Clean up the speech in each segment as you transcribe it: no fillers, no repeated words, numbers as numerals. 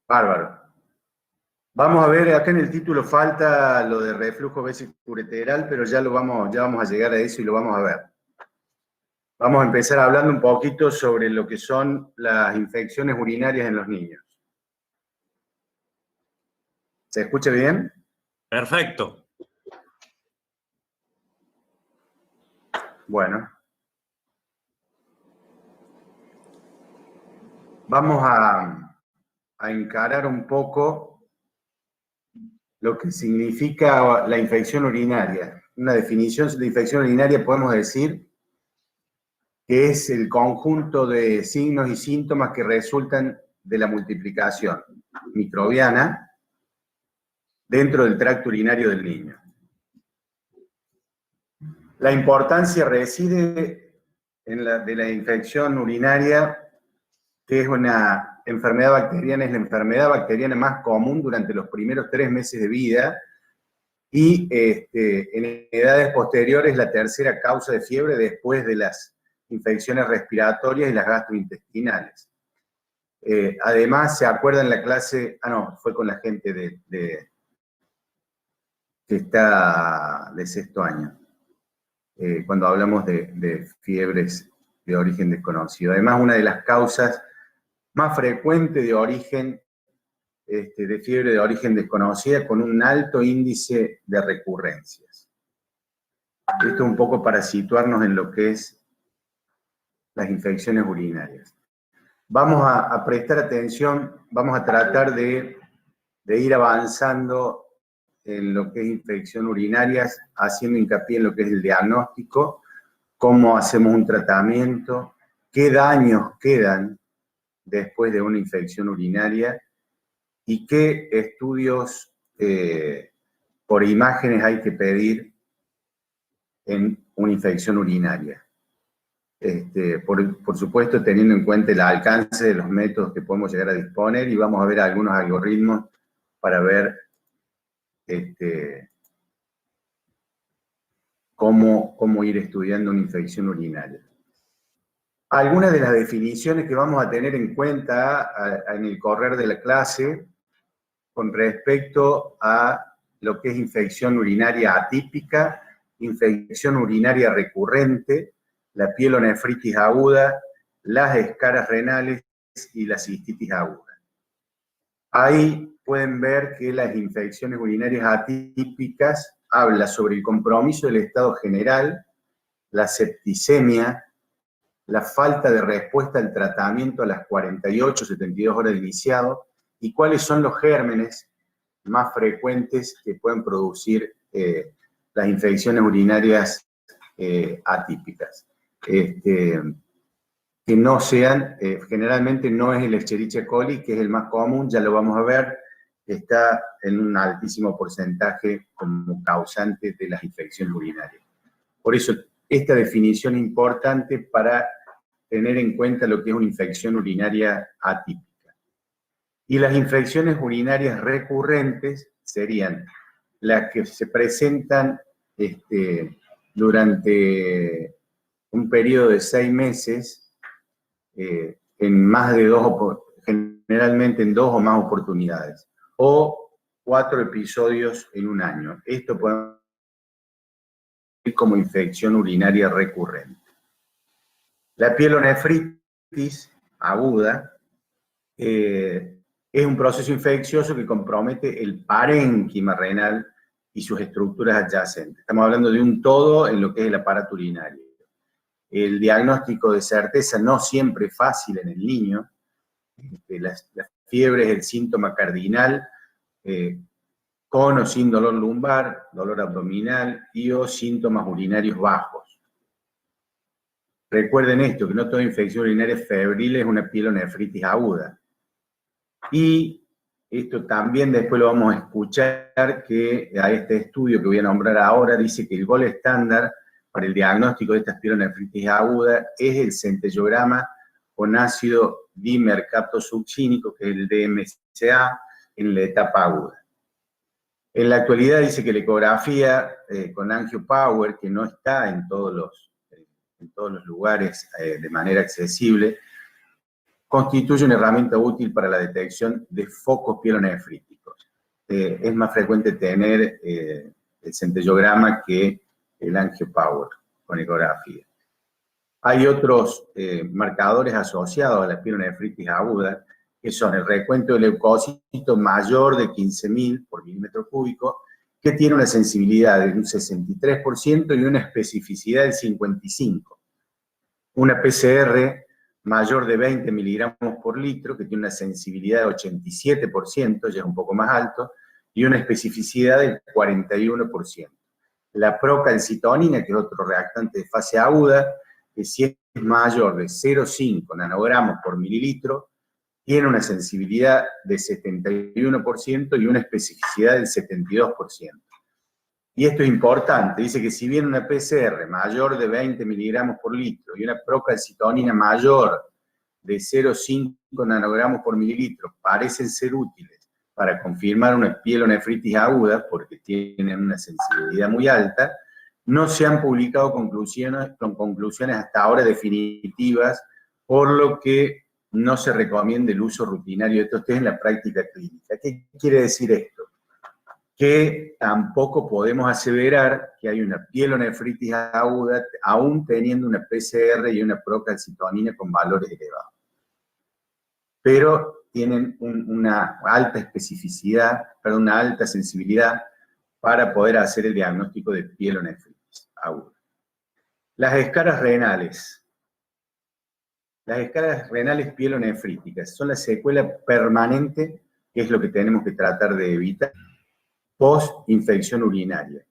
Bárbaro. Vamos a ver, acá en el título falta lo de reflujo vesicoureteral, pero ya vamos a llegar a eso y lo vamos a ver. Vamos a empezar hablando un poquito sobre lo que son las infecciones urinarias en los niños. ¿Se escucha bien? Perfecto. Bueno. Vamos a encarar un poco lo que significa la infección urinaria. Una definición de infección urinaria podemos decir que es el conjunto de signos y síntomas que resultan de la multiplicación microbiana dentro del tracto urinario del niño. La importancia reside de la infección urinaria, que es una enfermedad bacteriana, es la enfermedad bacteriana más común durante los primeros 3 meses de vida, y en edades posteriores la tercera causa de fiebre después de las infecciones respiratorias y las gastrointestinales. Además, ¿se acuerdan la clase? Fue con la gente que está de sexto año, cuando hablamos de fiebres de origen desconocido. Además, una de las causas más frecuentes de origen de fiebre de origen desconocida, con un alto índice de recurrencias. Esto un poco para situarnos en lo que es las infecciones urinarias. Vamos a prestar atención, vamos a tratar de ir avanzando en lo que es infección urinaria, haciendo hincapié en lo que es el diagnóstico, cómo hacemos un tratamiento, qué daños quedan después de una infección urinaria, y qué estudios por imágenes hay que pedir en una infección urinaria. Por supuesto, teniendo en cuenta el alcance de los métodos que podemos llegar a disponer, y vamos a ver algunos algoritmos para ver cómo ir estudiando una infección urinaria. Algunas de las definiciones que vamos a tener en cuenta en el correr de la clase con respecto a lo que es infección urinaria atípica, infección urinaria recurrente, la pielonefritis aguda, las escaras renales y la cistitis aguda. Ahí pueden ver que las infecciones urinarias atípicas habla sobre el compromiso del estado general, la septicemia, la falta de respuesta al tratamiento a las 48-72 horas de iniciado, y cuáles son los gérmenes más frecuentes que pueden producir las infecciones urinarias atípicas. Que no sean, generalmente no es el Escherichia coli, que es el más común, ya lo vamos a ver, está en un altísimo porcentaje como causante de las infecciones urinarias. Por eso, esta definición es importante para tener en cuenta lo que es una infección urinaria atípica. Y las infecciones urinarias recurrentes serían las que se presentan durante un periodo de 6 meses, en más de generalmente en 2 o más oportunidades, o 4 episodios en un año. Esto puede ser como infección urinaria recurrente. La pielonefritis aguda es un proceso infeccioso que compromete el parénquima renal y sus estructuras adyacentes. Estamos hablando de un todo en lo que es el aparato urinario. El diagnóstico de certeza no siempre es fácil en el niño. La fiebre es el síntoma cardinal, con o sin dolor lumbar, dolor abdominal y o síntomas urinarios bajos. Recuerden esto, que no toda infección urinaria febril es una pielonefritis aguda. Y esto también después lo vamos a escuchar, que a este estudio que voy a nombrar ahora dice que el gol estándar para el diagnóstico de estas pielonefritis aguda es el centellograma con ácido dimercaptosuccínico, que es el DMCA, en la etapa aguda. En la actualidad dice que la ecografía con AngioPower, que no está en todos los lugares de manera accesible, constituye una herramienta útil para la detección de focos pielonefríticos. Es más frecuente tener el centellograma que el angiopower con ecografía. Hay otros marcadores asociados a la pielonefritis aguda, que son el recuento del leucocito mayor de 15.000 por milímetro cúbico, que tiene una sensibilidad de un 63% y una especificidad del 55%. Una PCR mayor de 20 miligramos por litro, que tiene una sensibilidad de 87%, ya es un poco más alto, y una especificidad del 41%. La procalcitonina, que es otro reactante de fase aguda, que si es mayor de 0,5 nanogramos por mililitro, tiene una sensibilidad de 71% y una especificidad del 72%. Y esto es importante, dice que si bien una PCR mayor de 20 miligramos por litro y una procalcitonina mayor de 0,5 nanogramos por mililitro parecen ser útiles para confirmar una pielonefritis aguda, porque tienen una sensibilidad muy alta, no se han publicado conclusiones hasta ahora definitivas, por lo que no se recomienda el uso rutinario de estos test en la práctica clínica. ¿Qué quiere decir esto? Que tampoco podemos aseverar que hay una pielonefritis aguda, aún teniendo una PCR y una procalcitonina con valores elevados. Pero tienen una alta especificidad, una alta sensibilidad para poder hacer el diagnóstico de pielonefritis aguda. Las escaras renales. Las escaras renales pielonefríticas son la secuela permanente, que es lo que tenemos que tratar de evitar, post-infección urinaria,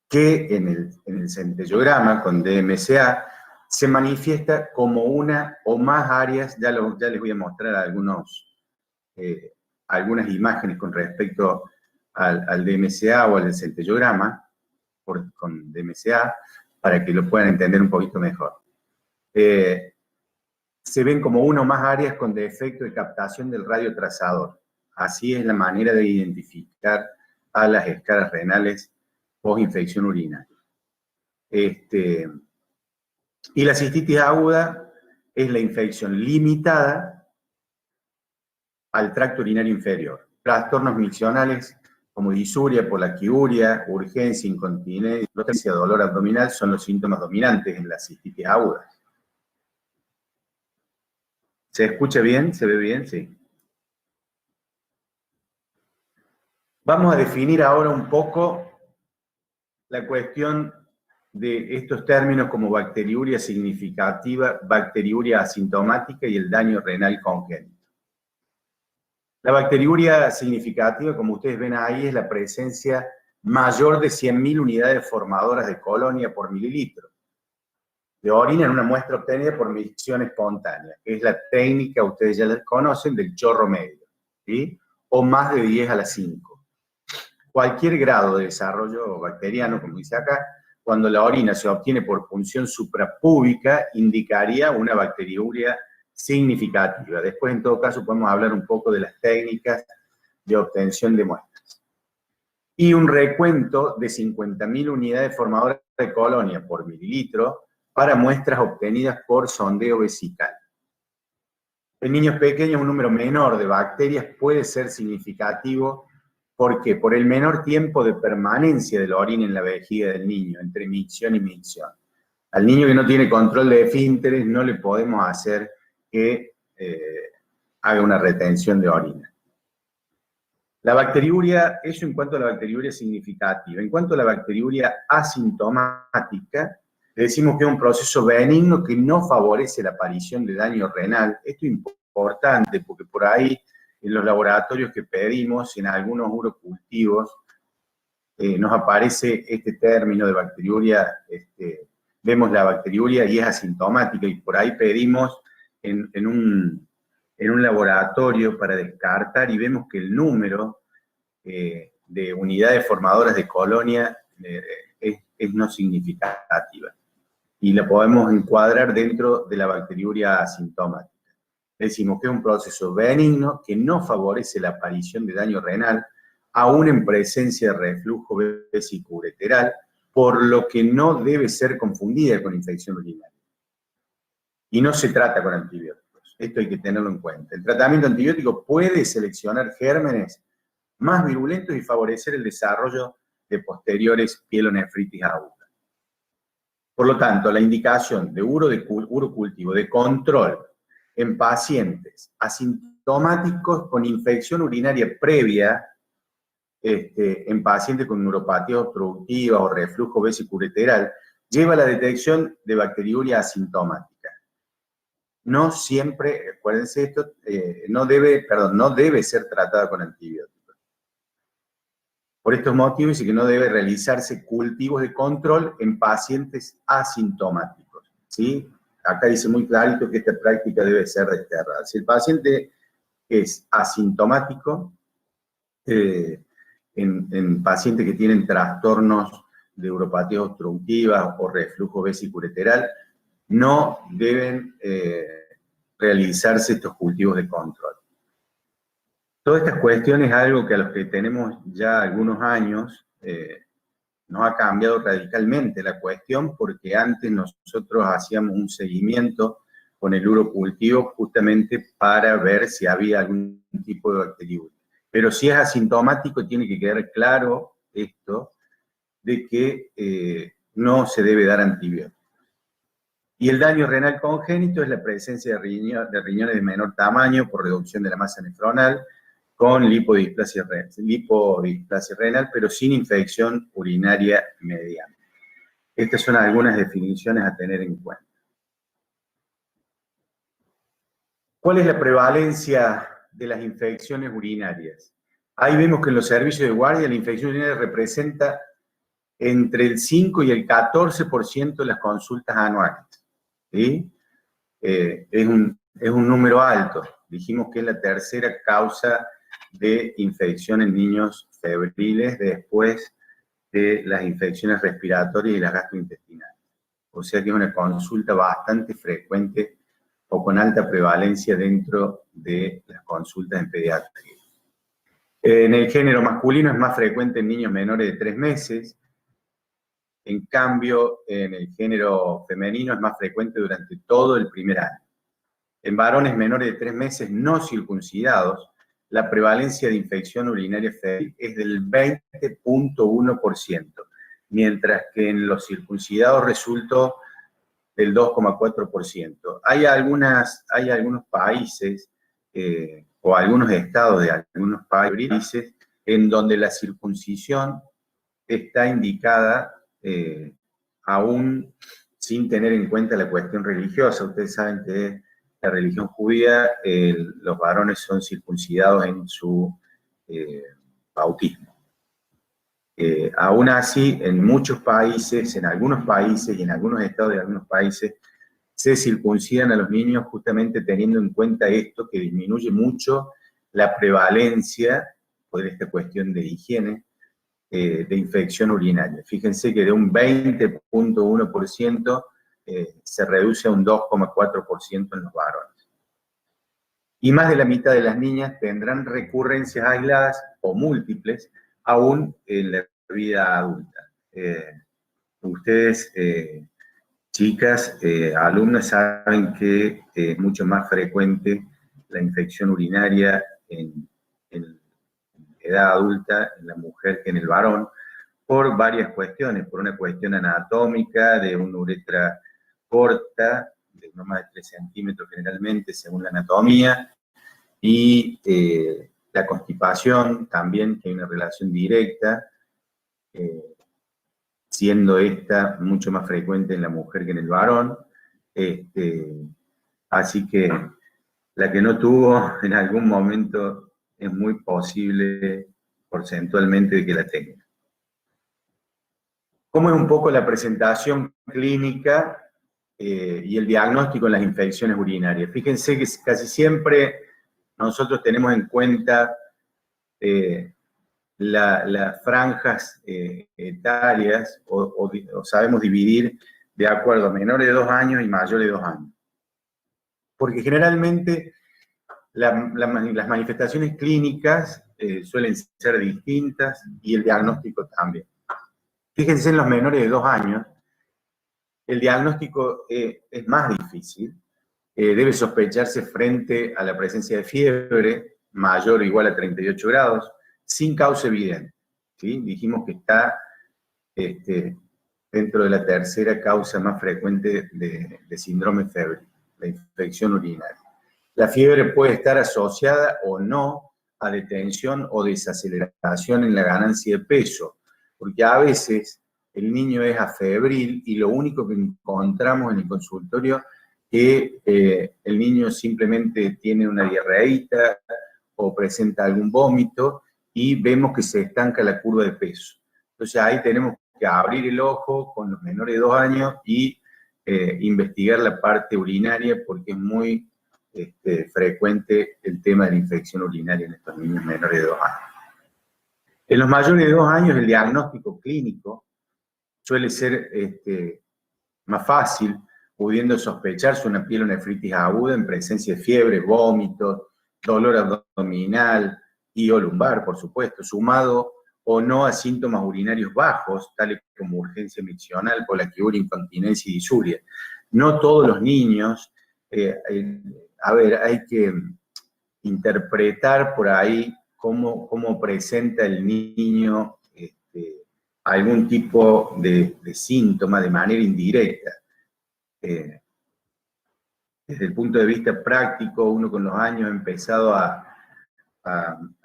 que en el centellograma con DMSA se manifiesta como una o más áreas, ya les voy a mostrar algunas imágenes con respecto al DMSA o al centellograma con DMSA, para que lo puedan entender un poquito mejor. Se ven como una o más áreas con defecto de captación del radiotrazador. Así es la manera de identificar a las escaras renales post-infección urinaria. Y la cistitis aguda es la infección limitada al tracto urinario inferior. Trastornos miccionales como disuria, polaquiuria, urgencia, incontinencia, dolor abdominal son los síntomas dominantes en la cistitis aguda. ¿Se escucha bien? ¿Se ve bien? Sí. Vamos a definir ahora un poco la cuestión de estos términos como bacteriuria significativa, bacteriuria asintomática y el daño renal congénito. La bacteriuria significativa, como ustedes ven ahí, es la presencia mayor de 100.000 unidades formadoras de colonia por mililitro de orina en una muestra obtenida por micción espontánea, que es la técnica, ustedes ya la conocen, del chorro medio, ¿sí? O más de 10 a la 5. Cualquier grado de desarrollo bacteriano, como dice acá, cuando la orina se obtiene por punción suprapúbica, indicaría una bacteriuria significativa. Después, en todo caso, podemos hablar un poco de las técnicas de obtención de muestras. Y un recuento de 50.000 unidades formadoras de colonia por mililitro para muestras obtenidas por sondeo vesical. En niños pequeños, un número menor de bacterias puede ser significativo. ¿Por qué? Por el menor tiempo de permanencia de la orina en la vejiga del niño, entre micción y micción. Al niño que no tiene control de esfínteres no le podemos hacer que haga una retención de orina. La bacteriuria, eso en cuanto a la bacteriuria significativa. En cuanto a la bacteriuria asintomática, le decimos que es un proceso benigno que no favorece la aparición de daño renal. Esto es importante porque por ahí en los laboratorios que pedimos, en algunos urocultivos, nos aparece este término de bacteriuria, vemos la bacteriuria y es asintomática, y por ahí pedimos en un laboratorio para descartar y vemos que el número de unidades formadoras de colonia es no significativa. Y la podemos encuadrar dentro de la bacteriuria asintomática. Decimos que es un proceso benigno que no favorece la aparición de daño renal, aún en presencia de reflujo vesicureteral, por lo que no debe ser confundida con infección urinaria. Y no se trata con antibióticos. Esto hay que tenerlo en cuenta. El tratamiento antibiótico puede seleccionar gérmenes más virulentos y favorecer el desarrollo de posteriores pielonefritis agudas. Por lo tanto, la indicación de urocultivo de control en pacientes asintomáticos con infección urinaria previa, en pacientes con neuropatía obstructiva o reflujo vesicureteral, lleva a la detección de bacteriuria asintomática. No siempre, acuérdense esto, no debe ser tratada con antibióticos. Por estos motivos dice que no debe realizarse cultivos de control en pacientes asintomáticos, ¿sí? Acá dice muy clarito que esta práctica debe ser desterrada. Si el paciente es asintomático, en pacientes que tienen trastornos de uropatía obstructiva o reflujo vesicureteral, no deben realizarse estos cultivos de control. Todas estas cuestiones es algo que a los que tenemos ya algunos años nos ha cambiado radicalmente la cuestión, porque antes nosotros hacíamos un seguimiento con el urocultivo justamente para ver si había algún tipo de bacteriuria. Pero si es asintomático tiene que quedar claro esto de que no se debe dar antibióticos. Y el daño renal congénito es la presencia de riñones de menor tamaño por reducción de la masa nefronal, con lipodisplasia renal, pero sin infección urinaria mediana. Estas son algunas definiciones a tener en cuenta. ¿Cuál es la prevalencia de las infecciones urinarias? Ahí vemos que en los servicios de guardia la infección urinaria representa entre el 5 y el 14% de las consultas anuales, ¿sí? Es un número alto. Dijimos que es la tercera causa de infección en niños febriles después de las infecciones respiratorias y las gastrointestinales. O sea que es una consulta bastante frecuente o con alta prevalencia dentro de las consultas en pediatría. En el género masculino es más frecuente en niños menores de 3 meses. En cambio, en el género femenino es más frecuente durante todo el primer año. En varones menores de 3 meses no circuncidados, la prevalencia de infección urinaria febril es del 20.1%, mientras que en los circuncidados resultó del 2,4%. Hay algunos países o algunos estados de algunos países en donde la circuncisión está indicada aún sin tener en cuenta la cuestión religiosa. Ustedes saben que la religión judía, los varones son circuncidados en su bautismo. Aún así, en muchos países, en algunos países y en algunos estados de algunos países, se circuncidan a los niños justamente teniendo en cuenta esto, que disminuye mucho la prevalencia por esta cuestión de higiene de infección urinaria. Fíjense que de un 20.1% se reduce a un 2,4% en los varones. Y más de la mitad de las niñas tendrán recurrencias aisladas o múltiples aún en la vida adulta. Ustedes, chicas, alumnas, saben que es mucho más frecuente la infección urinaria en edad adulta en la mujer que en el varón, por varias cuestiones, por una cuestión anatómica, de una uretra corta, de no más de 3 centímetros generalmente, según la anatomía, y la constipación también, que hay una relación directa, siendo esta mucho más frecuente en la mujer que en el varón. Así que la que no tuvo en algún momento es muy posible porcentualmente de que la tenga. ¿Cómo es un poco la presentación clínica y el diagnóstico en las infecciones urinarias? Fíjense que casi siempre nosotros tenemos en cuenta las franjas etarias o sabemos dividir de acuerdo a menores de 2 años y mayores de 2 años. Porque generalmente las manifestaciones clínicas suelen ser distintas y el diagnóstico también. Fíjense en los menores de 2 años, el diagnóstico es más difícil Debe sospecharse frente a la presencia de fiebre mayor o igual a 38 grados, sin causa evidente. ¿Sí? Dijimos que está dentro de la tercera causa más frecuente de síndrome febril, la infección urinaria. La fiebre puede estar asociada o no a detención o desaceleración en la ganancia de peso, porque a veces el niño es afebril y lo único que encontramos en el consultorio es que el niño simplemente tiene una diarreíta o presenta algún vómito y vemos que se estanca la curva de peso. Entonces ahí tenemos que abrir el ojo con los menores de 2 años y investigar la parte urinaria porque es muy frecuente el tema de la infección urinaria en estos niños menores de 2 años. En los mayores de 2 años el diagnóstico clínico suele ser más fácil, pudiendo sospecharse una pielonefritis aguda en presencia de fiebre, vómitos, dolor abdominal y o lumbar, por supuesto, sumado o no a síntomas urinarios bajos, tales como urgencia miccional, colaquiuria, incontinencia y disuria. No todos los niños, hay que interpretar por ahí cómo presenta el niño algún tipo de síntoma de manera indirecta. Desde el punto de vista práctico, uno con los años ha empezado a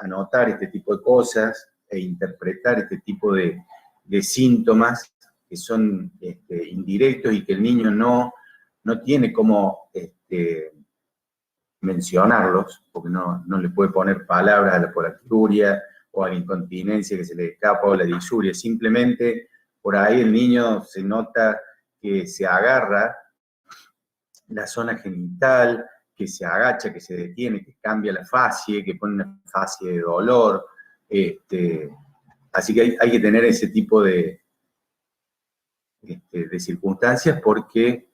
notar este tipo de cosas e interpretar este tipo de síntomas que son indirectos y que el niño no tiene cómo mencionarlos, porque no le puede poner palabras a la colaquiuria o a la incontinencia que se le escapa o a la disuria. Simplemente por ahí el niño se nota que se agarra la zona genital, que se agacha, que se detiene, que cambia la fascie, que pone una fascie de dolor. Así que hay que tener ese tipo de circunstancias porque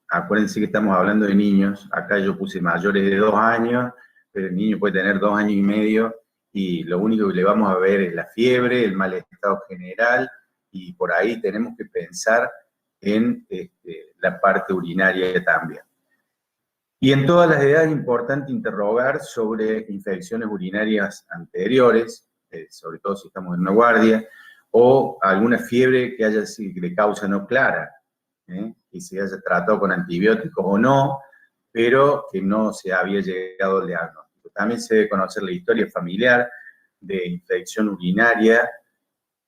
acuérdense que estamos hablando de niños. Acá yo puse mayores de 2 años, pero el niño puede tener 2 años y medio y lo único que le vamos a ver es la fiebre, el mal estado general y por ahí tenemos que pensar en la parte urinaria también. Y en todas las edades es importante interrogar sobre infecciones urinarias anteriores, sobre todo si estamos en una guardia, o alguna fiebre que haya sido de causa no clara, que se haya tratado con antibióticos o no, pero que no se había llegado al diagnóstico. También se debe conocer la historia familiar de infección urinaria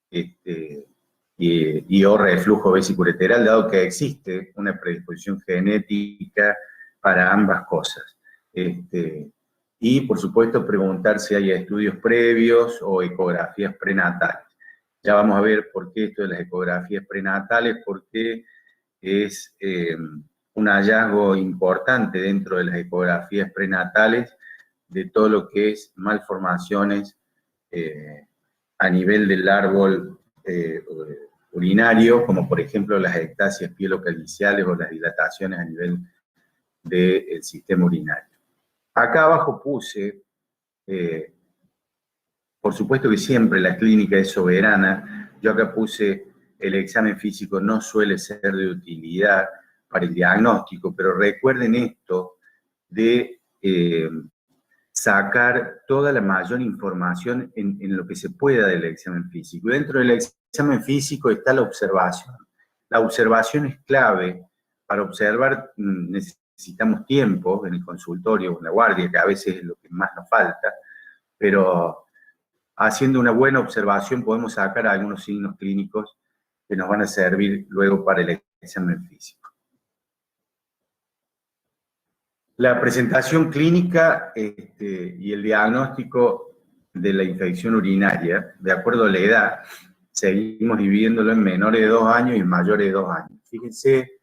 y o reflujo vesicureteral, dado que existe una predisposición genética para ambas cosas. Y, por supuesto, preguntar si hay estudios previos o ecografías prenatales. Ya vamos a ver por qué esto de las ecografías prenatales, porque es un hallazgo importante dentro de las ecografías prenatales de todo lo que es malformaciones a nivel del árbol urinario, como por ejemplo las ectasias pielocaliciales o las dilataciones a nivel del sistema urinario. Acá abajo puse, por supuesto que siempre la clínica es soberana, yo acá puse el examen físico no suele ser de utilidad para el diagnóstico, pero recuerden esto de sacar toda la mayor información en lo que se pueda del examen físico. Dentro del examen físico está la observación. La observación es clave. Para observar necesitamos tiempo en el consultorio o en la guardia, que a veces es lo que más nos falta, pero haciendo una buena observación podemos sacar algunos signos clínicos que nos van a servir luego para el examen físico. La presentación clínica y el diagnóstico de la infección urinaria, de acuerdo a la edad, seguimos dividiéndolo en menores de 2 años y mayores de 2 años. Fíjense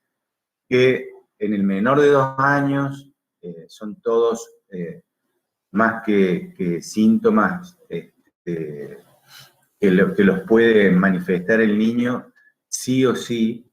que en el menor de 2 años son todos más que síntomas que los puede manifestar el niño, sí o sí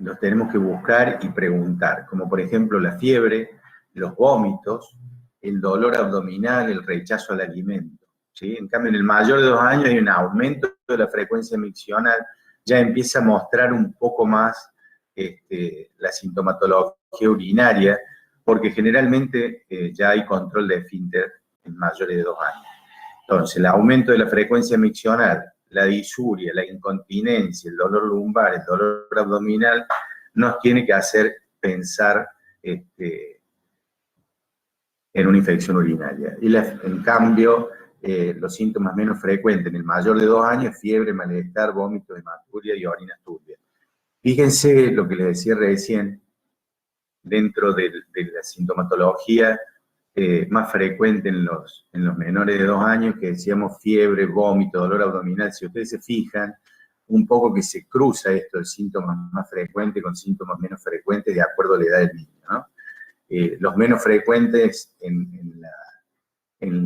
los tenemos que buscar y preguntar, como por ejemplo la fiebre, los vómitos, el dolor abdominal, el rechazo al alimento. ¿Sí? En cambio, en el mayor de 2 años hay un aumento de la frecuencia miccional, ya empieza a mostrar un poco más la sintomatología urinaria, porque generalmente ya hay control de esfínter en mayores de 2 años. Entonces, el aumento de la frecuencia miccional, la disuria, la incontinencia, el dolor lumbar, el dolor abdominal, nos tiene que hacer pensar en una infección urinaria. Y en cambio, los síntomas menos frecuentes en el mayor de 2 años, fiebre, malestar, vómitos, hematuria y orina turbia. Fíjense lo que les decía recién, dentro de la sintomatología más frecuente en los menores de 2 años, que decíamos fiebre, vómito, dolor abdominal. Si ustedes se fijan, un poco que se cruza esto de síntomas más frecuentes con síntomas menos frecuentes de acuerdo a la edad del niño, ¿no? Los menos frecuentes en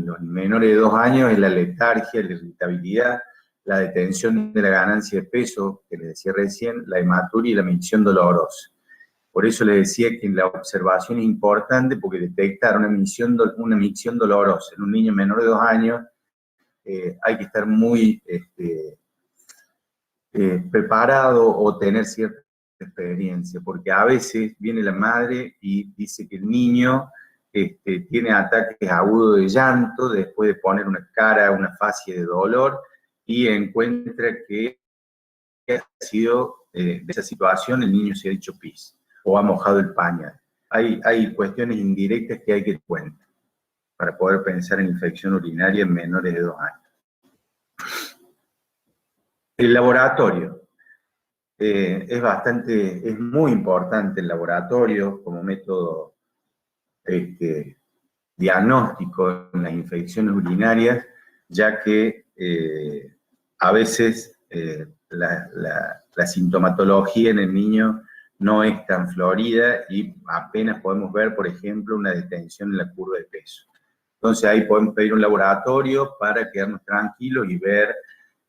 los menores de 2 años es la letargia, la irritabilidad, la detención de la ganancia de peso, que les decía recién, la hematuria y la micción dolorosa. Por eso les decía que la observación es importante, porque detectar una micción dolorosa en un niño menor de 2 años hay que estar muy preparado o tener cierta experiencia, porque a veces viene la madre y dice que el niño tiene ataques agudos de llanto después de poner una cara, una fascia de dolor, y encuentra que ha sido de esa situación el niño se ha hecho pis o ha mojado el pañal. Hay cuestiones indirectas que hay que tener en cuenta para poder pensar en infección urinaria en menores de 2 años. El laboratorio. Es muy importante el laboratorio como método diagnóstico en las infecciones urinarias, ya que a veces la sintomatología en el niño no es tan florida y apenas podemos ver, por ejemplo, una detención en la curva de peso. Entonces ahí podemos pedir un laboratorio para quedarnos tranquilos y ver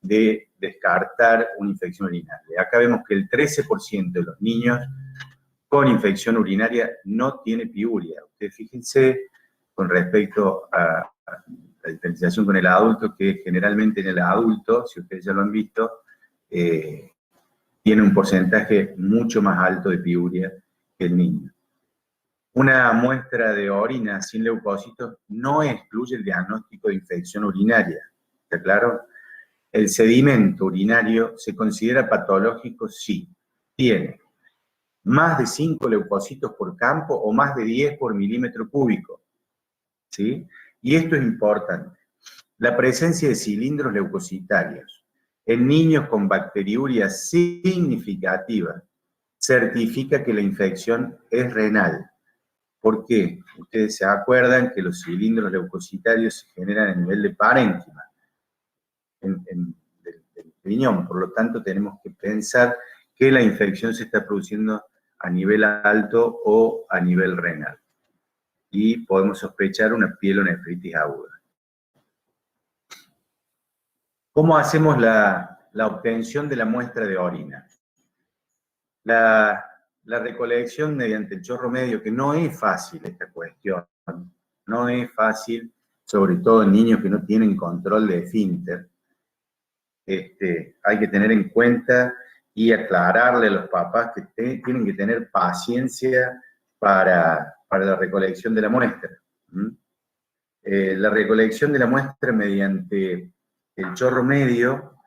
de descartar una infección urinaria. Acá vemos que el 13% de los niños con infección urinaria no tiene piuria. Ustedes fíjense con respecto a la diferenciación con el adulto, que generalmente en el adulto, si ustedes ya lo han visto, tiene un porcentaje mucho más alto de piuria que el niño. Una muestra de orina sin leucocitos no excluye el diagnóstico de infección urinaria, ¿está claro? El sedimento urinario se considera patológico si tiene más de 5 leucocitos por campo o más de 10 por milímetro cúbico, ¿sí? Y esto es importante. La presencia de cilindros leucocitarios en niños con bacteriuria significativa certifica que la infección es renal. ¿Por qué? Ustedes se acuerdan que los cilindros leucocitarios se generan a nivel de parénquima del riñón, por lo tanto tenemos que pensar que la infección se está produciendo a nivel alto o a nivel renal. Y podemos sospechar una pielonefritis aguda. ¿Cómo hacemos la obtención de la muestra de orina? La recolección mediante el chorro medio, que no es fácil esta cuestión, no es fácil, sobre todo en niños que no tienen control de esfínter. Hay que tener en cuenta y aclararle a los papás que tienen que tener paciencia para la recolección de la muestra. La recolección de la muestra mediante el chorro medio,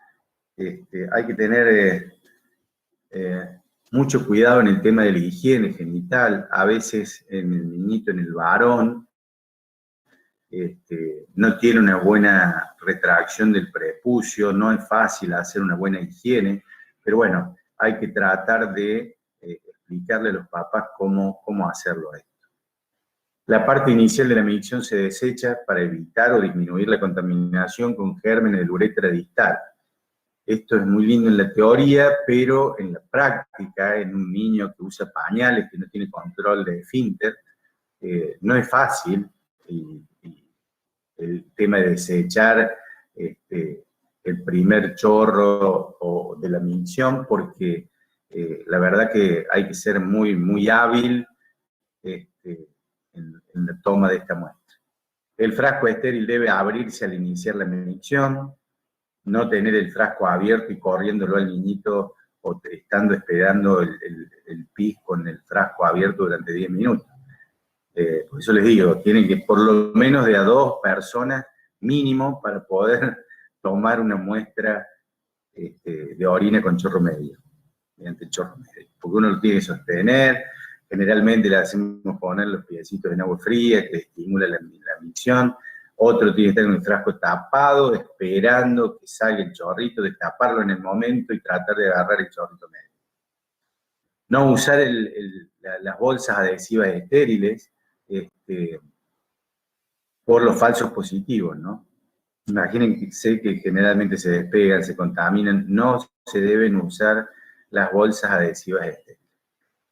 hay que tener mucho cuidado en el tema de la higiene genital. A veces en el niñito, en el varón, no tiene una buena retracción del prepucio, no es fácil hacer una buena higiene, pero bueno, hay que tratar de explicarle a los papás cómo hacerlo esto. La parte inicial de la micción se desecha para evitar o disminuir la contaminación con gérmenes de la uretra distal. Esto es muy lindo en la teoría, pero en la práctica, en un niño que usa pañales, que no tiene control de esfínter, no es fácil. Y el tema de desechar el primer chorro de la micción, porque la verdad que hay que ser muy, muy hábil en la toma de esta muestra. El frasco estéril debe abrirse al iniciar la micción, no tener el frasco abierto y corriéndolo al niñito o estando esperando el pis con el frasco abierto durante 10 minutos. Por eso les digo, tienen que por lo menos de a 2 personas mínimo para poder tomar una muestra de orina con chorro medio, mediante chorro medio. Porque uno lo tiene que sostener, generalmente le hacemos poner los piecitos en agua fría, que estimula la micción. Otro tiene que estar con el frasco tapado, esperando que salga el chorrito, destaparlo en el momento y tratar de agarrar el chorrito medio. No usar las bolsas adhesivas estériles por los falsos positivos, ¿no? Imagínense que generalmente se despegan, se contaminan, no se deben usar las bolsas adhesivas estériles.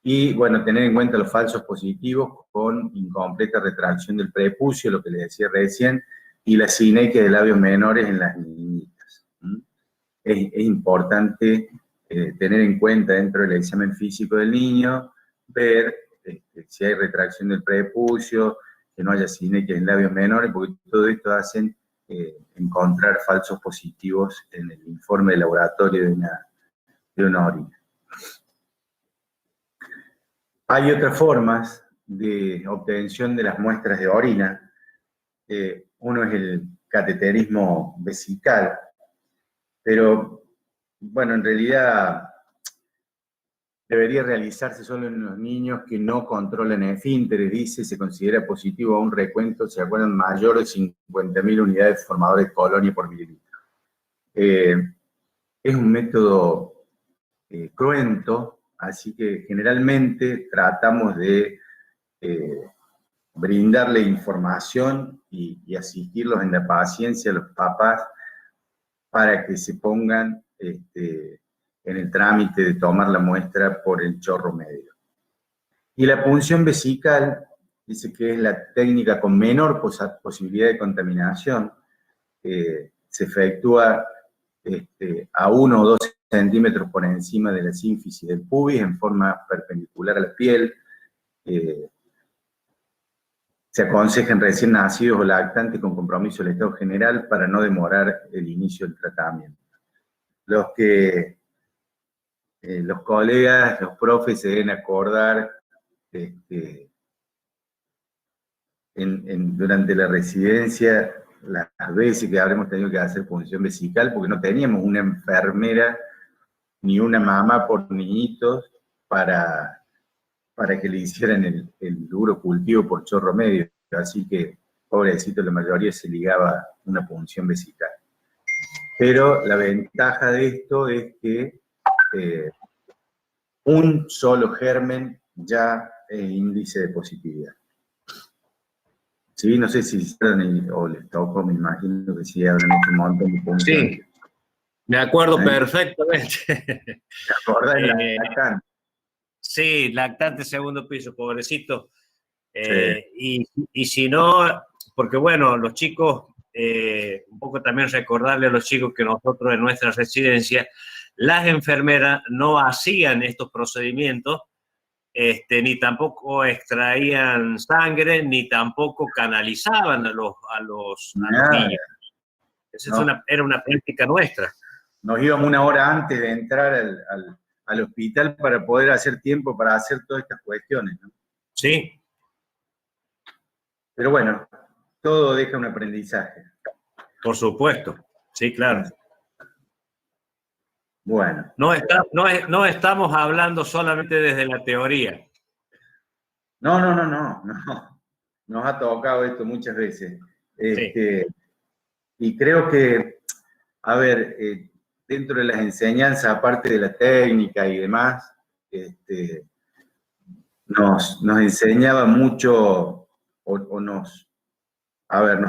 Y bueno, tener en cuenta los falsos positivos con incompleta retracción del prepucio, lo que les decía recién, y la sinequia de labios menores en las niñitas. Es importante tener en cuenta dentro del examen físico del niño, ver si hay retracción del prepucio, que no haya sinequia en labios menores, porque todo esto hacen encontrar falsos positivos en el informe de laboratorio de una orina. Hay otras formas de obtención de las muestras de orina. Uno es el cateterismo vesical, pero bueno, en realidad debería realizarse solo en los niños que no controlan esfínteres, dice, se considera positivo a un recuento, se acuerdan, mayor de 50.000 unidades formadores de colonia por mililitro. Es un método cruento, así que generalmente tratamos de brindarle información y asistirlos en la paciencia a los papás para que se pongan en el trámite de tomar la muestra por el chorro medio. Y la punción vesical dice que es la técnica con menor posibilidad de contaminación. Se efectúa a 1 o 2 centímetros por encima de la sínfisis del pubis en forma perpendicular a la piel. Se aconseja en recién nacidos o lactantes con compromiso del Estado general para no demorar el inicio del tratamiento. Los colegas, los profes se deben acordar durante la residencia las veces que habremos tenido que hacer punción vesical, porque no teníamos una enfermera ni una mamá por niñitos para que le hicieran el duro cultivo por chorro medio. Así que, pobrecito, la mayoría se ligaba una punción vesical. Pero la ventaja de esto es que un solo germen ya es índice de positividad. Sí, no sé si hicieron o les tocó, me imagino que sí habrán hecho un montón de punciones. Sí, me acuerdo perfectamente. ¿Te acordás de lactante? Sí, lactante segundo piso, pobrecito. Sí. Y si no, porque bueno, los chicos, un poco también recordarle a los chicos que nosotros en nuestra residencia, las enfermeras no hacían estos procedimientos, ni tampoco extraían sangre, ni tampoco canalizaban a los niños. Esa era una práctica nuestra. Nos íbamos 1 hora antes de entrar al hospital para poder hacer tiempo para hacer todas estas cuestiones, ¿no? Sí. Pero bueno, todo deja un aprendizaje. Por supuesto, sí, claro. Bueno. No estamos hablando solamente desde la teoría. No. Nos ha tocado esto muchas veces. Sí. Y creo que, a ver, dentro de las enseñanzas, aparte de la técnica y demás, nos enseñaba mucho, nos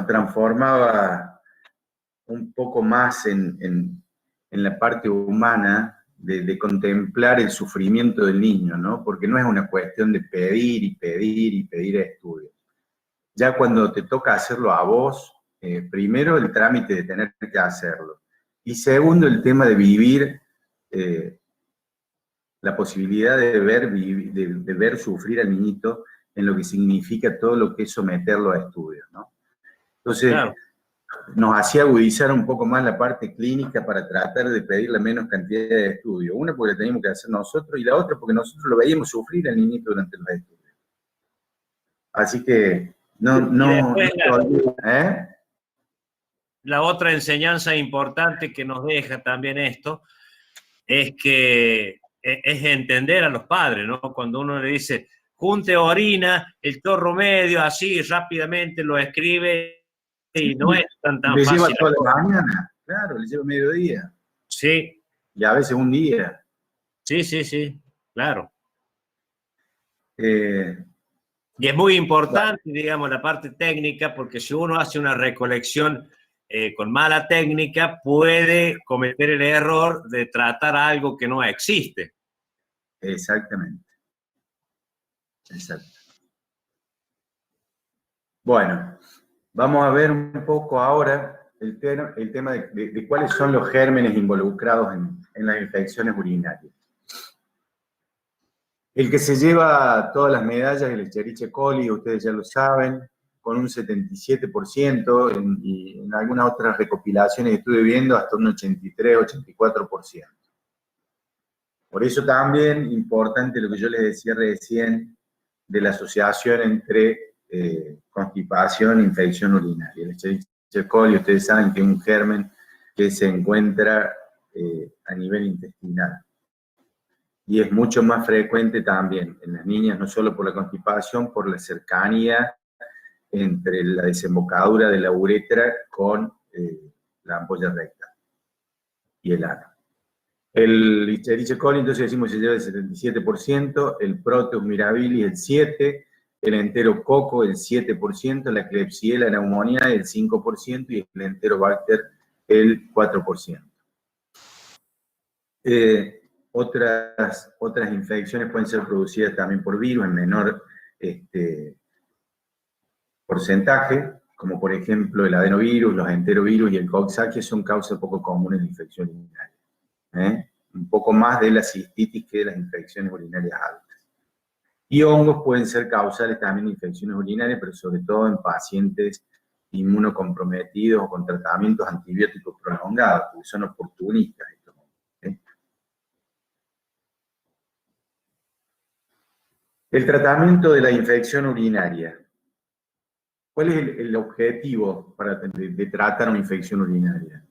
transformaba un poco más en la parte humana de contemplar el sufrimiento del niño, ¿no? Porque no es una cuestión de pedir y pedir y pedir estudios. Ya cuando te toca hacerlo a vos, primero el trámite de tener que hacerlo, y segundo el tema de vivir la posibilidad de ver sufrir al niñito en lo que significa todo lo que es someterlo a estudios, ¿no? Entonces, claro, nos hacía agudizar un poco más la parte clínica para tratar de pedir la menos cantidad de estudios. Una porque la teníamos que hacer nosotros y la otra porque nosotros lo veíamos sufrir al niñito durante los estudios. Así que no te olvides, ¿eh? La otra enseñanza importante que nos deja también esto es que es entender a los padres, ¿no? Cuando uno le dice, junte orina, el chorro medio, así rápidamente lo escribe y no es tan Le fácil. lleva toda la mañana, claro, le lleva mediodía. Sí. Y a veces un día. Sí, claro. Eh, Y es muy importante, digamos, la parte técnica, porque si uno hace una recolección con mala técnica, puede cometer el error de tratar algo que no existe. Exactamente. Exacto. Bueno, vamos a ver un poco ahora el tema de cuáles son los gérmenes involucrados en las infecciones urinarias. El que se lleva todas las medallas es el Escherichia coli, ustedes ya lo saben, con un 77%, y en algunas otras recopilaciones que estuve viendo hasta un 83-84%. Por eso también importante lo que yo les decía recién de la asociación entre constipación e infección urinaria. El Escherichia coli, ustedes saben que es un germen que se encuentra a nivel intestinal. Y es mucho más frecuente también en las niñas, no solo por la constipación, por la cercanía entre la desembocadura de la uretra con la ampolla recta y el ano. El Escherichia coli, entonces decimos, se lleva el 77%, el Proteus mirabilis el 7%, el enterococo el 7%, la Klebsiella pneumoniae el 5% y el enterobacter el 4%. Otras infecciones pueden ser producidas también por virus en menor porcentaje, como por ejemplo el adenovirus, los enterovirus y el Coxsackie son causas poco comunes de infección urinaria. Un poco más de la cistitis que de las infecciones urinarias altas. Y hongos pueden ser causales también de infecciones urinarias, pero sobre todo en pacientes inmunocomprometidos o con tratamientos antibióticos prolongados, porque son oportunistas. El tratamiento de la infección urinaria. ¿Cuál es el objetivo de tratar una infección urinaria?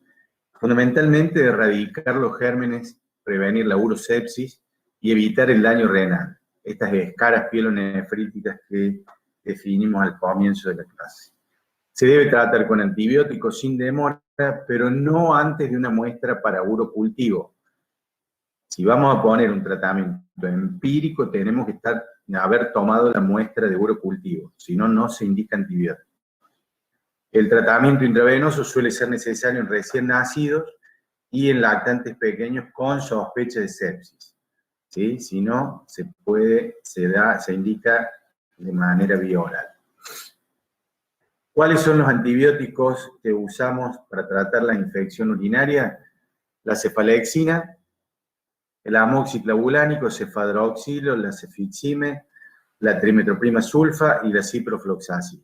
Fundamentalmente erradicar los gérmenes, prevenir la urosepsis y evitar el daño renal. Estas escaras pielonefríticas que definimos al comienzo de la clase. Se debe tratar con antibióticos sin demora, pero no antes de una muestra para urocultivo. Si vamos a poner un tratamiento empírico, tenemos que haber tomado la muestra de urocultivo, si no, no se indica antibiótico. El tratamiento intravenoso suele ser necesario en recién nacidos y en lactantes pequeños con sospecha de sepsis. ¿Sí? Si no, se indica de manera vía oral. ¿Cuáles son los antibióticos que usamos para tratar la infección urinaria? La cefalexina, el amoxiclavulánico, cefadroxilo, la cefixime, la trimetroprima sulfa y la ciprofloxacina.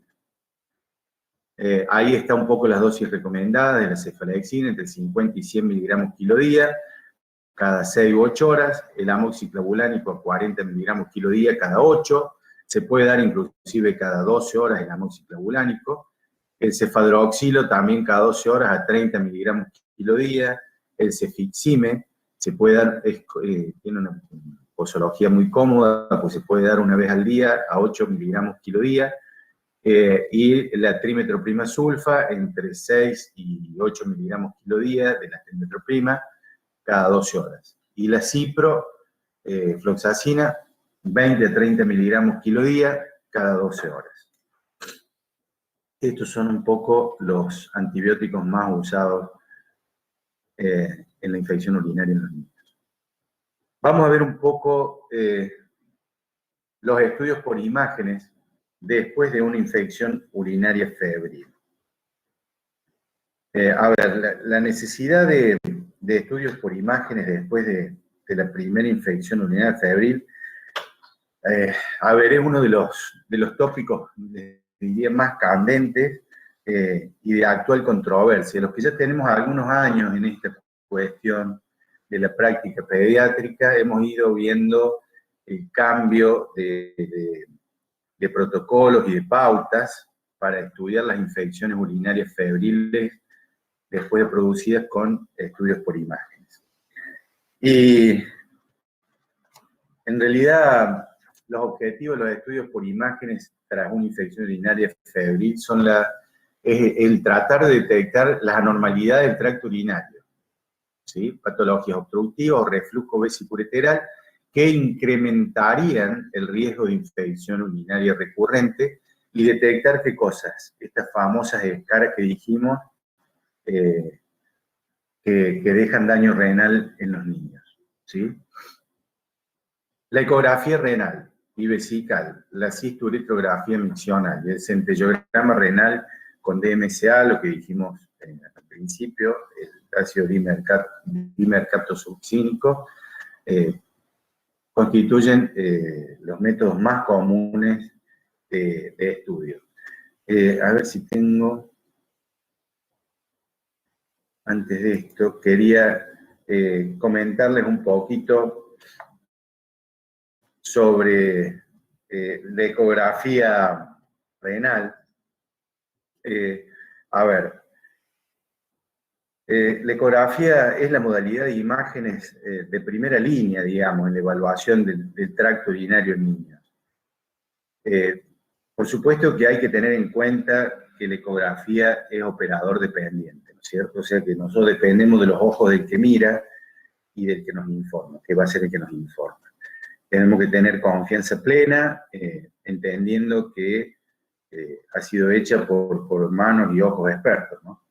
Ahí está un poco las dosis recomendadas de la cefalexina, entre 50 y 100 miligramos kilo día, cada 6 u 8 horas, el amoxiclavulánico a 40 miligramos kilo día cada 8, se puede dar inclusive cada 12 horas el amoxiclavulánico, el cefadroxilo también cada 12 horas a 30 miligramos kilo día, el cefixime se puede dar, tiene una posología muy cómoda, pues se puede dar una vez al día a 8 miligramos kilo día, y la trimetroprima sulfa entre 6 y 8 miligramos kilo día de la trimetroprima cada 12 horas. Y la ciprofloxacina, 20 a 30 miligramos kilo día cada 12 horas. Estos son un poco los antibióticos más usados en la infección urinaria en los niños. Vamos a ver un poco los estudios por imágenes después de una infección urinaria febril. A ver, la necesidad de estudios por imágenes después de la primera infección urinaria febril, a ver, es uno de los tópicos, diría, más candentes y de actual controversia. Los que ya tenemos algunos años en esta cuestión de la práctica pediátrica, hemos ido viendo el cambio de protocolos y de pautas para estudiar las infecciones urinarias febriles después de producidas con estudios por imágenes. Y en realidad, los objetivos de los estudios por imágenes tras una infección urinaria febril son el tratar de detectar las anormalidades del tracto urinario, ¿sí? Patologías obstructivas o reflujo vesicureteral que incrementarían el riesgo de infección urinaria recurrente y detectar qué cosas, estas famosas escaras que dijimos que dejan daño renal en los niños, ¿sí? La ecografía renal y vesical, la cisturetrografía miccional y el centellograma renal con DMSA, lo que dijimos al principio, el ácido dimercaptosuccínico, constituyen los métodos más comunes de estudio. A ver si tengo, antes de esto, quería comentarles un poquito sobre la ecografía renal. A ver, la ecografía es la modalidad de imágenes de primera línea, digamos, en la evaluación del tracto urinario en niños. Por supuesto que hay que tener en cuenta que la ecografía es operador dependiente, ¿no es cierto? O sea que nosotros dependemos de los ojos del que mira y del que nos informa, que va a ser el que nos informa. Tenemos que tener confianza plena, entendiendo que ha sido hecha por manos y ojos expertos, ¿no?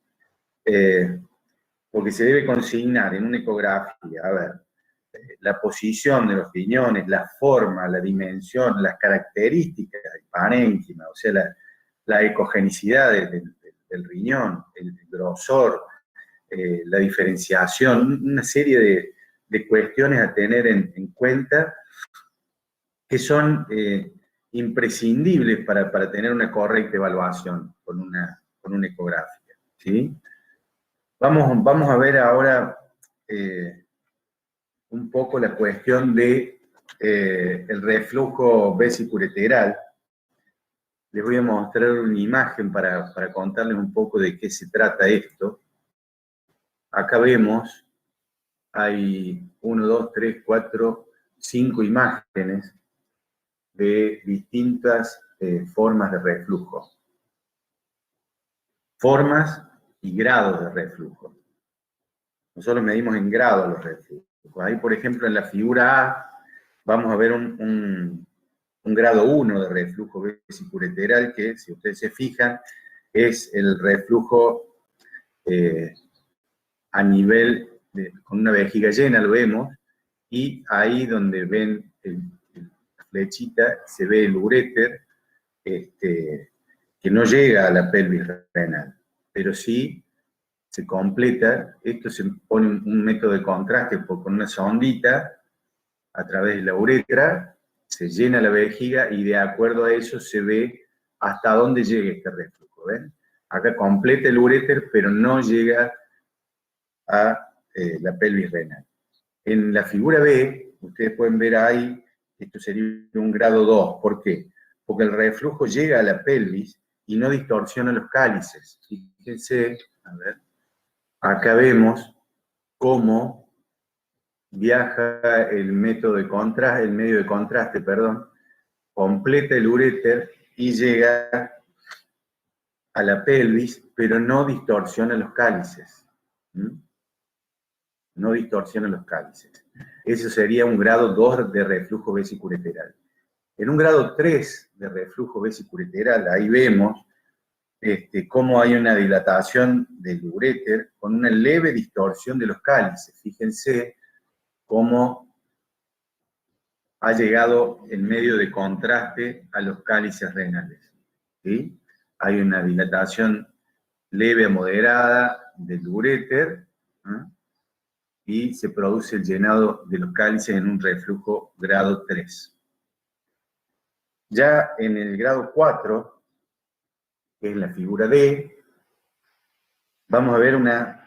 Porque se debe consignar en una ecografía, a ver, la posición de los riñones, la forma, la dimensión, las características del parénquima, o sea, la ecogenicidad del riñón, el grosor, la diferenciación, una serie de cuestiones a tener en cuenta que son imprescindibles para tener una correcta evaluación con una ecografía, ¿sí? Vamos a ver ahora un poco la cuestión de el reflujo vesicureteral. Les voy a mostrar una imagen para contarles un poco de qué se trata esto. Acá vemos, hay 1, 2, 3, 4, 5 imágenes de distintas formas de reflujo. Formas y grados de reflujo. Nosotros medimos en grados los reflujos. Ahí, por ejemplo, en la figura A, vamos a ver un grado 1 de reflujo vesicureteral, que, si ustedes se fijan, es el reflujo a nivel, con una vejiga llena, lo vemos, y ahí donde ven la flechita, se ve el uréter, que no llega a la pelvis renal, pero sí se completa. Esto se pone un método de contraste con una sondita a través de la uretra, se llena la vejiga y de acuerdo a eso se ve hasta dónde llega este reflujo. ¿Ven? Acá completa el uréter, pero no llega a la pelvis renal. En la figura B, ustedes pueden ver ahí, esto sería un grado 2. ¿Por qué? Porque el reflujo llega a la pelvis y no distorsiona los cálices. Fíjense, a ver, acá vemos cómo viaja el medio de contraste, completa el uréter y llega a la pelvis, pero no distorsiona los cálices. No distorsiona los cálices. Eso sería un grado 2 de reflujo vesicureteral. En un grado 3 de reflujo vesicureteral, ahí vemos cómo hay una dilatación del uréter con una leve distorsión de los cálices. Fíjense cómo ha llegado el medio de contraste a los cálices renales, ¿sí? Hay una dilatación leve a moderada del uréter, ¿eh? Y se produce el llenado de los cálices en un reflujo grado 3. Ya en el grado 4, que es la figura D, vamos a ver una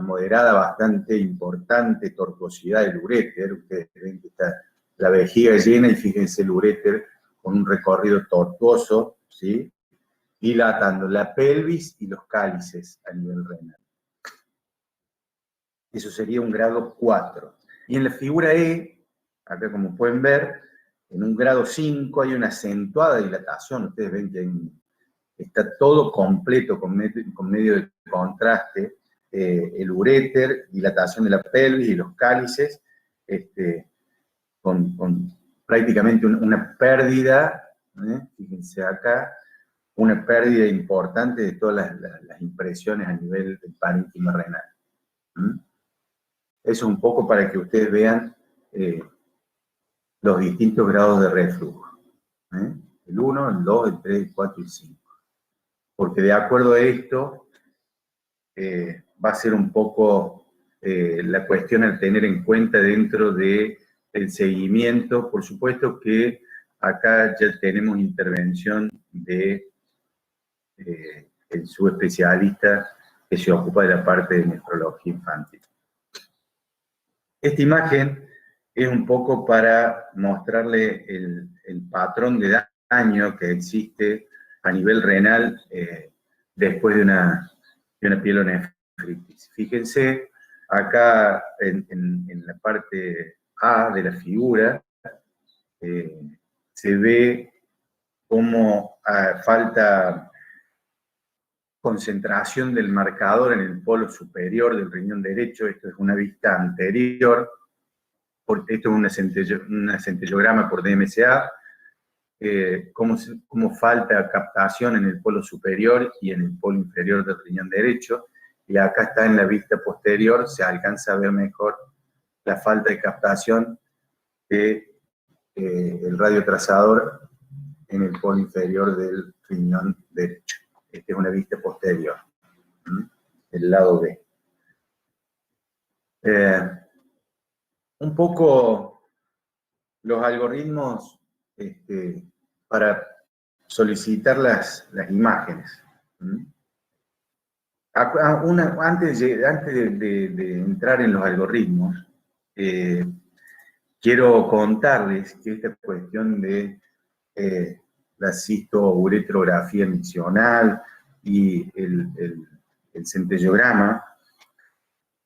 moderada bastante importante tortuosidad del uréter. Ustedes ven que está la vejiga llena y fíjense el uréter con un recorrido tortuoso, ¿sí? Dilatando la pelvis y los cálices a nivel renal. Eso sería un grado 4. Y en la figura E, acá como pueden ver, en un grado 5 hay una acentuada dilatación. Ustedes ven que está todo completo con medio de contraste. El uréter, dilatación de la pelvis y los cálices, con prácticamente una pérdida, fíjense acá, una pérdida importante de todas las impresiones a nivel del parénquima renal. Eso es un poco para que ustedes vean los distintos grados de reflujo. El 1, el 2, el 3, el 4 y el 5. Porque de acuerdo a esto, va a ser un poco la cuestión a tener en cuenta dentro del seguimiento. Por supuesto que acá ya tenemos intervención de el subespecialista que se ocupa de la parte de nefrología infantil. Esta imagen es un poco para mostrarle el patrón de daño que existe a nivel renal después de una pielonefritis. Fíjense, acá en la parte A de la figura se ve cómo falta concentración del marcador en el polo superior del riñón derecho. Esto es una vista anterior, porque esto es un centellograma por DMSA, cómo falta captación en el polo superior y en el polo inferior del riñón derecho, y acá está en la vista posterior, se alcanza a ver mejor la falta de captación del radiotrazador en el polo inferior del riñón derecho. Esta es una vista posterior, el lado B. Un poco los algoritmos para solicitar las imágenes. Antes de entrar en los algoritmos, quiero contarles que esta cuestión de la cistouretrografía miccional y el centellograma,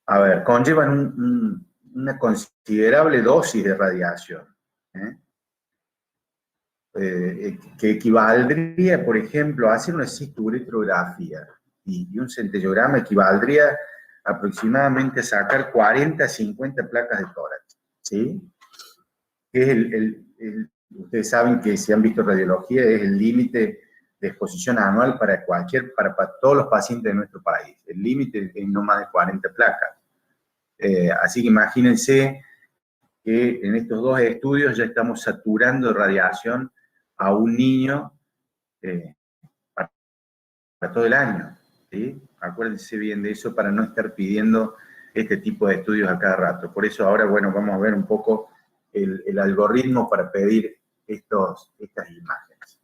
a ver, conllevan una considerable dosis de radiación, que equivaldría, por ejemplo, a hacer una cistouretrografía y un centellograma equivaldría aproximadamente a sacar 40 a 50 placas de tórax, ¿sí? Que es ustedes saben que si han visto radiología es el límite de exposición anual para todos los pacientes de nuestro país. El límite es no más de 40 placas. Así que imagínense que en estos dos estudios ya estamos saturando de radiación a un niño para todo el año, ¿sí? Acuérdense bien de eso para no estar pidiendo este tipo de estudios a cada rato. Por eso ahora, bueno, vamos a ver un poco el algoritmo para pedir estas imágenes.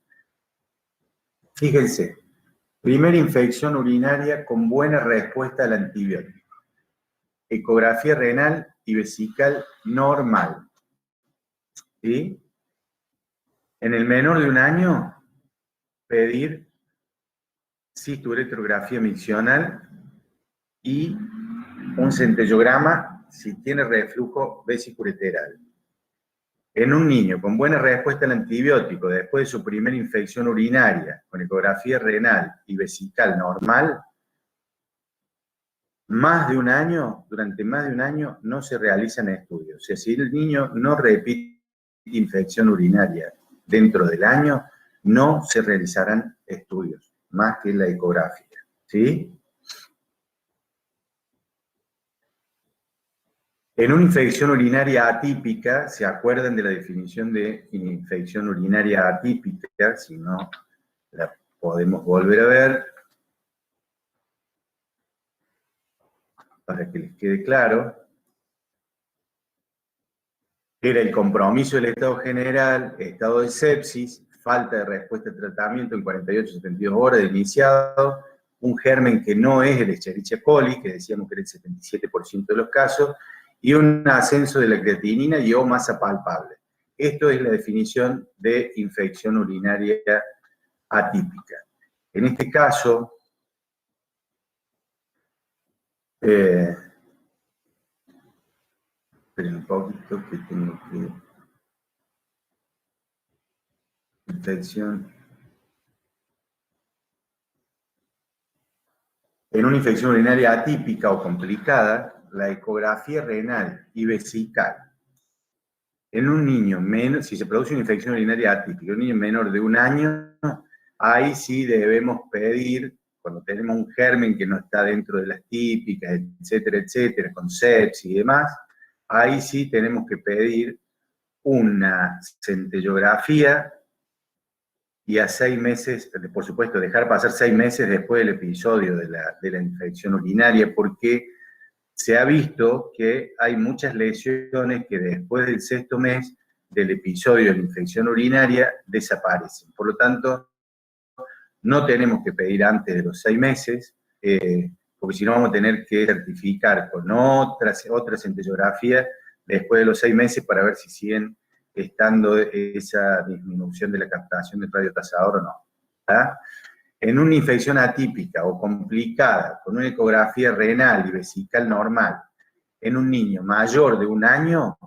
Fíjense, primera infección urinaria con buena respuesta al antibiótico. Ecografía renal y vesical normal. ¿Sí? En el menor de un año, pedir cistouretrografía miccional y un centellograma si tiene reflujo vesicureteral. En un niño con buena respuesta al antibiótico después de su primera infección urinaria, con ecografía renal y vesical normal, durante más de un año no se realizan estudios. O sea, si el niño no repite infección urinaria dentro del año, no se realizarán estudios, más que la ecografía, ¿sí? En una infección urinaria atípica, ¿se acuerdan de la definición de infección urinaria atípica? Si no, la podemos volver a ver para que les quede claro. Era el compromiso del estado general, estado de sepsis, falta de respuesta al tratamiento en 48 a 72 horas de iniciado, un germen que no es el Escherichia coli, que decíamos que era el 77% de los casos, y un ascenso de la creatinina y o masa palpable. Esto es la definición de infección urinaria atípica. En este caso, esperen un poquito que tengo que... Infección. En una infección urinaria atípica o complicada, la ecografía renal y vesical. En un niño menor, si se produce una infección urinaria atípica, un niño menor de 1 año, ahí sí debemos pedir, cuando tenemos un germen que no está dentro de las típicas, etcétera, con sepsis y demás, ahí sí tenemos que pedir una centellografía y a 6 meses, por supuesto, dejar pasar 6 meses después del episodio de la infección urinaria, porque se ha visto que hay muchas lesiones que después del 6º mes del episodio de la infección urinaria desaparecen. Por lo tanto, no tenemos que pedir antes de los 6 meses, porque si no vamos a tener que certificar con otra centellografía después de los 6 meses para ver si siguen estando esa disminución de la captación del radiotrazador o no. ¿Ah? En una infección atípica o complicada, con una ecografía renal y vesical normal, en un niño mayor de 1 año,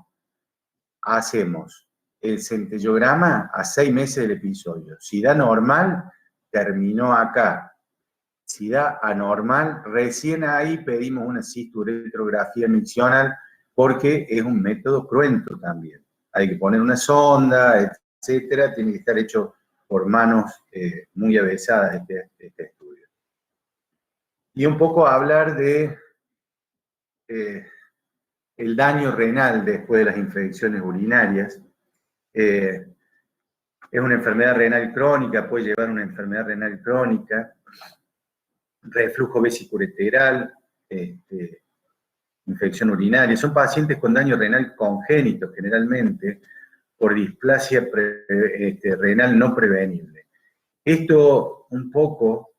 hacemos el centellograma a 6 meses del episodio. Si da normal, terminó acá. Si da anormal, recién ahí pedimos una cisturetrografía miccional, porque es un método cruento también. Hay que poner una sonda, etcétera, tiene que estar hecho por manos muy avesadas este estudio. Y un poco hablar de el daño renal después de las infecciones urinarias. Es una enfermedad renal crónica, puede llevar a una enfermedad renal crónica, reflujo vesicureteral, infección urinaria. Son pacientes con daño renal congénito, generalmente, por displasia renal no prevenible. Esto, un poco,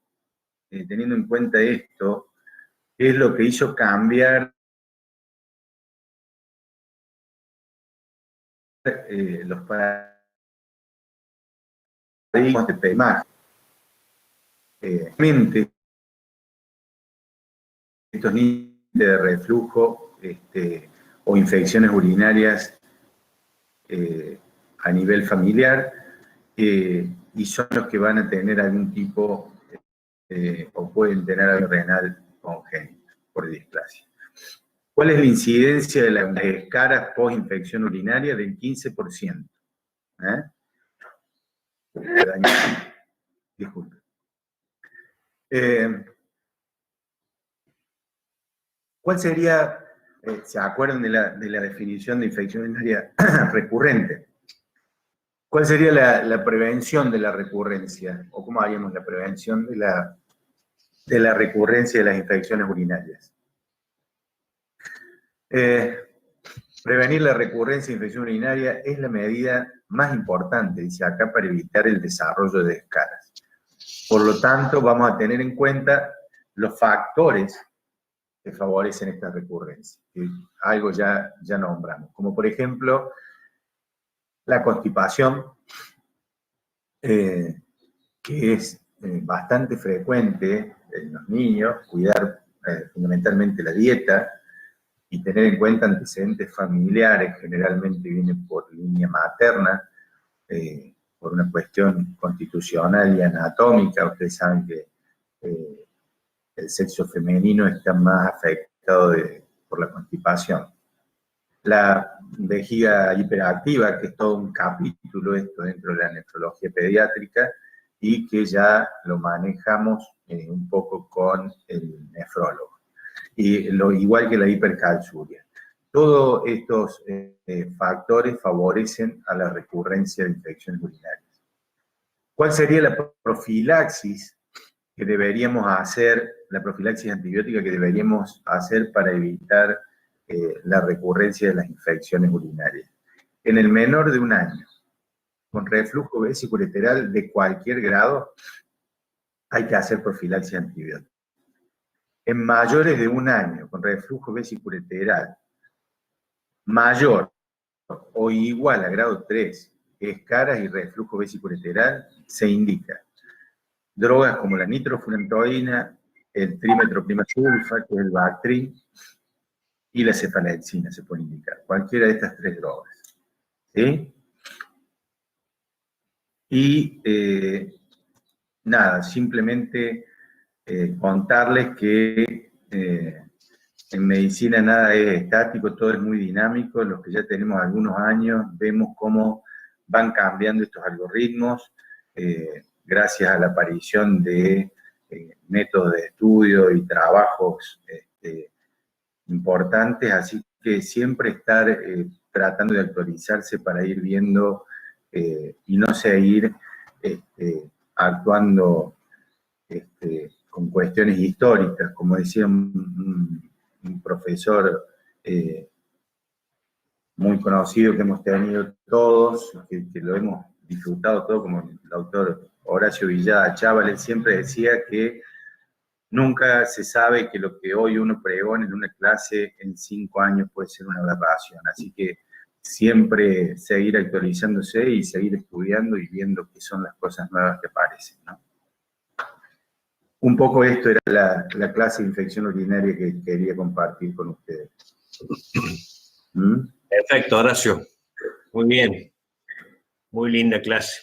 teniendo en cuenta esto, es lo que hizo cambiar los paradigmas de PEMAG. Estos niños de reflujo o infecciones urinarias a nivel familiar, y son los que van a tener algún tipo o pueden tener algo renal congénito por displasia. ¿Cuál es la incidencia de las escaras post-infección urinaria? Del 15%. Disculpe. ¿Cuál sería, se acuerdan de la definición de infección urinaria recurrente? ¿Cuál sería la prevención de la recurrencia? ¿O cómo haríamos la prevención de la recurrencia de las infecciones urinarias? Prevenir la recurrencia de infección urinaria es la medida más importante, dice acá, para evitar el desarrollo de escaras. Por lo tanto, vamos a tener en cuenta los factores que favorecen esta recurrencia, que algo ya nombramos, como por ejemplo la constipación, que es bastante frecuente en los niños, cuidar fundamentalmente la dieta y tener en cuenta antecedentes familiares, generalmente vienen por línea materna, por una cuestión constitucional y anatómica. Ustedes saben que el sexo femenino está más afectado por la constipación. La vejiga hiperactiva, que es todo un capítulo esto dentro de la nefrología pediátrica, y que ya lo manejamos un poco con el nefrólogo. Y igual que la hipercalciuria. Todos estos factores favorecen a la recurrencia de infecciones urinarias. ¿Cuál sería la profilaxis que deberíamos hacer, la profilaxis antibiótica que deberíamos hacer para evitar la recurrencia de las infecciones urinarias? En el menor de 1 año, con reflujo vesicureteral de cualquier grado, hay que hacer profilaxis antibiótica. En mayores de 1 año, con reflujo vesiculolateral mayor o igual a grado 3, escaras y reflujo vesiculolateral, se indica drogas como la nitrofurantoína, el trimetoprimazulfa, que es el Bactrim, y la cefalexina se puede indicar, cualquiera de estas 3 drogas. ¿Sí? Y nada, simplemente contarles que en medicina nada es estático, todo es muy dinámico. Los que ya tenemos algunos años vemos cómo van cambiando estos algoritmos gracias a la aparición de métodos de estudio y trabajos importantes, así que siempre estar tratando de actualizarse para ir viendo y no seguir actuando con cuestiones históricas, como decía un profesor muy conocido que hemos tenido todos, que lo hemos disfrutado todo, como el doctor Horacio Villada Chávez, siempre decía que nunca se sabe que lo que hoy uno pregona en una clase en 5 años puede ser una aberración, así que siempre seguir actualizándose y seguir estudiando y viendo qué son las cosas nuevas que aparecen, ¿no? Un poco esto era la clase de infección urinaria que quería compartir con ustedes. Perfecto, Horacio. Muy bien. Muy linda clase.